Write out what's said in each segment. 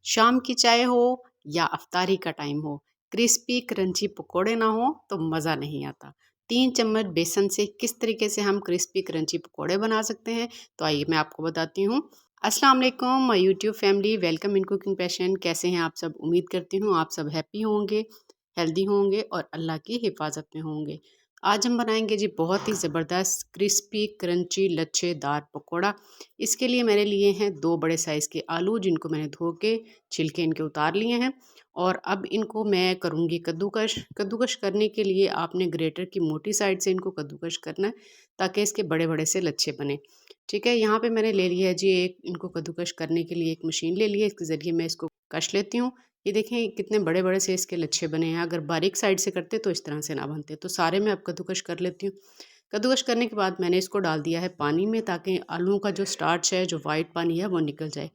शाम की चाय हो या अफ्तारी का टाइम हो, क्रिस्पी क्रंची पकोड़े ना हो तो मज़ा नहीं आता। 3 चम्मच बेसन से किस तरीके से हम क्रिस्पी क्रंची पकोड़े बना सकते हैं, तो आइए मैं आपको बताती हूँ। अस्सलाम वालेकुम my YouTube family, welcome in cooking passion. कैसे हैं आप सब? उम्मीद करती हूँ आप सब हैप्पी होंगे, हेल्दी होंगे और अल्लाह की हिफाजत में होंगे। आज हम बनाएंगे जी बहुत ही ज़बरदस्त क्रिस्पी क्रंची लच्छेदार पकोड़ा। इसके लिए मैंने लिए हैं 2 बड़े साइज़ के आलू, जिनको मैंने धो के छिलके इनके उतार लिए हैं। और अब इनको मैं करूँगी कद्दूकश। कद्दूकश करने के लिए आपने ग्रेटर की मोटी साइड से इनको कद्दूकश करना है, ताकि इसके बड़े बड़े से लच्छे बने। ठीक है, यहाँ पे मैंने ले लिया है जी एक, इनको कद्दूकश करने के लिए एक मशीन ले ली है। इसके ज़रिए मैं इसको कश लेती हूँ। ये देखें कितने बड़े बड़े से इसके लच्छे बने हैं। अगर बारीक साइड से करते तो इस तरह से ना बनते। तो सारे मैं अब कद्दूकश कर लेती हूँ। कद्दूकश करने के बाद मैंने इसको डाल दिया है पानी में, ताकि आलूओं का जो स्टार्च है, जो वाइट पानी है, वो निकल जाए।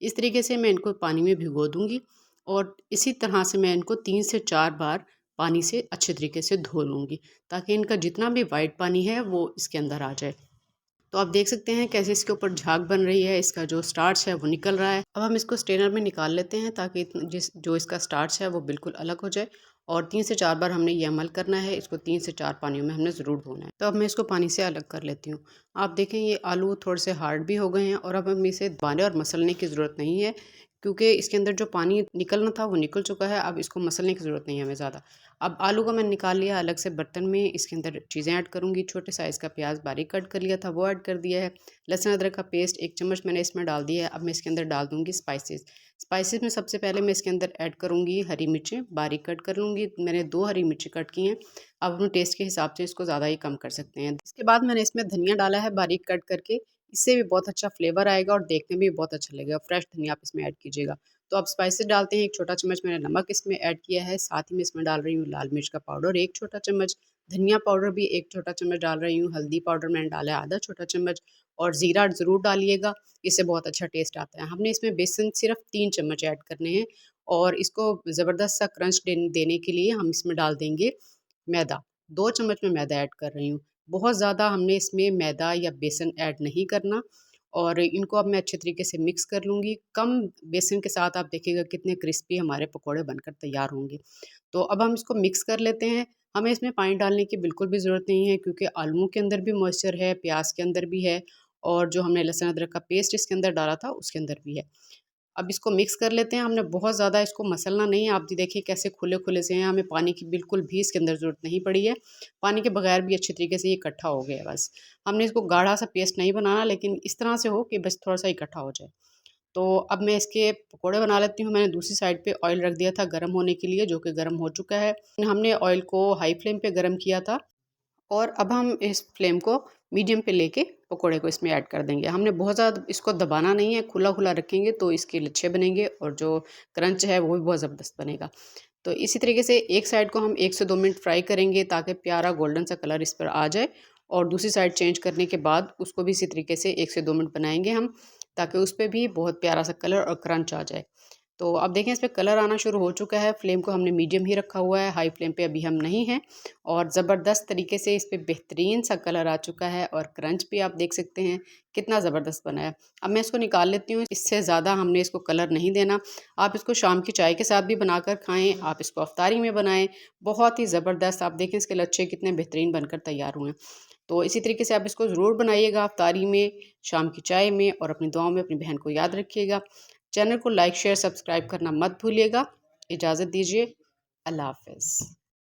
इस तरीके से मैं इनको पानी में भिगो दूंगी और इसी तरह से मैं इनको 3 से 4 बार पानी से अच्छे तरीके से धो लूँगी, ताकि इनका जितना भी वाइट पानी है वो इसके अंदर आ जाए। तो आप देख सकते हैं कैसे इसके ऊपर झाग बन रही है, इसका जो स्टार्च है वो निकल रहा है। अब हम इसको स्ट्रेनर में निकाल लेते हैं, ताकि जो इसका स्टार्च है वो बिल्कुल अलग हो जाए। और 3 से 4 बार हमने ये अमल करना है। इसको 3 से 4 पानियों में हमने ज़रूर धोना है। तो अब मैं इसको पानी से अलग कर लेती हूँ। आप देखें ये आलू थोड़े से हार्ड भी हो गए हैं और अब हम इसे दबाने और मसलने की ज़रूरत नहीं है, क्योंकि इसके अंदर जो पानी निकलना था वो निकल चुका है। अब इसको मसलने की ज़रूरत नहीं है हमें ज़्यादा। अब आलू को मैंने निकाल लिया अलग से बर्तन में। इसके अंदर चीज़ें ऐड करूँगी। छोटे साइज़ का प्याज बारीक कट कर लिया था वो ऐड कर दिया है। लहसुन अदरक का पेस्ट 1 चम्मच मैंने इसमें डाल दिया है। अब मैं इसके अंदर डाल दूँगी स्पाइसेस। स्पाइसेस में सबसे पहले मैं इसके अंदर ऐड करूँगी हरी मिर्चें, बारीक कट कर लूँगी। मैंने 2 हरी मिर्ची कट की हैं। आप अपने टेस्ट के हिसाब से इसको ज़्यादा ही कम कर सकते हैं। इसके बाद मैंने इसमें धनिया डाला है बारीक कट करके। इससे भी बहुत अच्छा फ्लेवर आएगा और देखने में भी बहुत अच्छा लगेगा। फ्रेश धनिया आप इसमें ऐड कीजिएगा। तो अब स्पाइसेस डालते हैं। 1 छोटा चम्मच मैंने नमक इसमें ऐड किया है। साथ ही में इसमें डाल रही हूँ लाल मिर्च का पाउडर 1 छोटा चम्मच, धनिया पाउडर भी 1 छोटा चम्मच डाल रही हूँ, हल्दी पाउडर मैंने डाला है आधा छोटा चम्मच, और ज़ीरा ज़रूर डालिएगा, इससे बहुत अच्छा टेस्ट आता है। हमने इसमें बेसन सिर्फ 3 चम्मच ऐड करने हैं और इसको ज़बरदस्त सा क्रंच देने के लिए हम इसमें डाल देंगे मैदा। 2 चम्मच मैं मैदा ऐड कर रही हूँ। बहुत ज़्यादा हमने इसमें मैदा या बेसन ऐड नहीं करना। और इनको अब मैं अच्छे तरीके से मिक्स कर लूँगी। कम बेसन के साथ आप देखिएगा कितने क्रिस्पी हमारे पकोड़े बनकर तैयार होंगे। तो अब हम इसको मिक्स कर लेते हैं। हमें इसमें पानी डालने की बिल्कुल भी ज़रूरत नहीं है, क्योंकि आलूओं के अंदर भी मॉइस्चर है, प्याज के अंदर भी है और जो हमने लहसुन अदरक का पेस्ट इसके अंदर डाला था उसके अंदर भी है। अब इसको मिक्स कर लेते हैं। हमने बहुत ज़्यादा इसको मसलना नहीं है। आप देखिए कैसे खुले-खुले से हैं, हमें पानी की बिल्कुल भी इसके अंदर ज़रूरत नहीं पड़ी है। पानी के बगैर भी अच्छे तरीके से ये इकट्ठा हो गया है बस। हमने इसको गाढ़ा सा पेस्ट नहीं बनाना, लेकिन इस तरह से हो कि बस थोड़ा-सा इकट्ठा हो जाए। तो अब मैं इसके पकोड़े बना लेती हूँ। मैंने दूसरी साइड पे ऑयल रख दिया था गरम होने के लिए, जो कि गरम हो चुका है। हमने ऑयल को हाई फ्लेम पे गरम किया था और अब हम इस फ्लेम को मीडियम पे लेके पकोड़े को इसमें ऐड कर देंगे। हमने बहुत ज़्यादा इसको दबाना नहीं है, खुला-खुला रखेंगे तो इसके लच्छे बनेंगे और जो क्रंच है वो भी बहुत ज़बरदस्त बनेगा। तो इसी तरीके से एक साइड को हम 1 से 2 मिनट फ्राई करेंगे, ताकि प्यारा गोल्डन सा कलर इस पर आ जाए। और दूसरी साइड चेंज करने के बाद उसको भी इसी तरीके से 1 से 2 मिनट बनाएँगे हम, ताकि उस पे भी बहुत प्यारा सा कलर और क्रंच आ जाए। तो अब देखें इस पे कलर आना शुरू हो चुका है। फ्लेम को हमने मीडियम ही रखा हुआ है, हाई फ्लेम पे अभी हम नहीं हैं। और ज़बरदस्त तरीके से इस पे बेहतरीन सा कलर आ चुका है और क्रंच भी आप देख सकते हैं कितना ज़बरदस्त बना है। अब मैं इसको निकाल लेती हूँ। इससे ज़्यादा हमने इसको कलर नहीं देना। आप इसको शाम की चाय के साथ भी बनाकर खाएँ, आप इसको अफ्तारी में बनाएँ, बहुत ही ज़बरदस्त। आप देखें इसके लच्छे कितने बेहतरीन बनकर तैयार हुए हैं। तो इसी तरीके से आप इसको ज़रूर बनाइएगा अफ्तारी में, शाम की चाय में, और अपनी दुआओं में अपनी बहन को याद रखिएगा। चैनल को लाइक शेयर सब्सक्राइब करना मत भूलिएगा। इजाज़त दीजिए। अल्लाह हाफ़िज़।